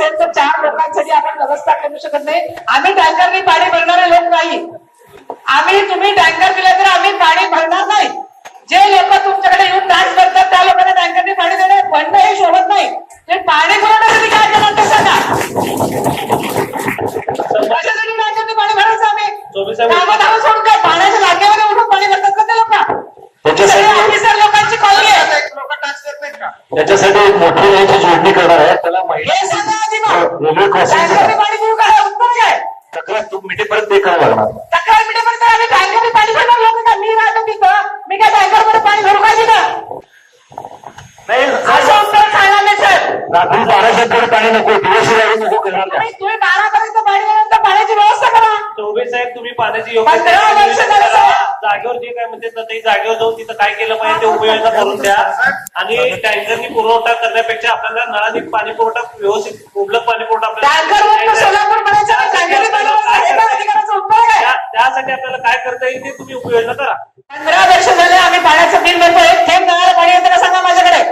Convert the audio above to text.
असेल तर 4 लोकांसाठी आपण व्यवस्था करू शकत नाही. आम्ही टँकरनी पाणी भरणारे लोक नाही. तुम्ही टँकर दिले तर आम्ही पाणी भरणार नाही. जे लोक तुमच्याकडे येऊन डान्स करतात त्या लोकांना टँकरनी पाणी देणे बंड हे शोभत नाही. ते पाणी पुरवण्यासाठी काय करणार ते सांगा. कशासाठी टँकरनी पाणी भरायचं आम्ही? कामं सोडून काय पाण्याच्या जागेमध्ये उठून पाणी भरतात का ते लोक? ऑफिसर लोकांची कॉलनी आहे. त्याच्यासाठी एक मोठी याची जोडणी करणार आहे. त्याला रेल्वे क्रॉसिंग पाणी देऊ का? उत्तर काय? तक्रार मिठेपर्यंत ते करावं लागणार. तक्रार मिठेपर्यंत आम्ही टँकरने पाणी भरणार लोक का? मी राहतो तिथं, मी काय टँकरमध्ये पाणी भरू का तिथं? नाही असं उत्तर सांगा नाही सर. रात्री 12 पाणी नको, दिवस नको करणार का? तुम्ही 12 पर्यंत पाणी देण्यानंतर पाण्याची व्यवस्था करा. चौबे साहेब तुम्ही पाण्याची योग्य 15 वर्ष झालं सर. जागेवर जे काय म्हणते ते जागेवर जाऊन तिथं काय केलं पाहिजे ते उपाययोजना करून द्या. आणि टँकरनी पुरवठा करण्यापेक्षा आपल्याला नळाने पाणी पुरवठा व्यवस्थित मुबलक पाणी पुरवठा टँकरवर सोलापूर म्हणायचं टँकरने पाणी व्यवस्था हे का अधिकाराचं उत्तर काय? त्यासाठी आपल्याला काय करता येईल ते तुम्ही उपाययोजना करा. 15 वर्ष झाले आम्ही पाण्याचं बिल भरतो. एक थेंब नळाला पाणी येतं का सांगा माझ्याकडे.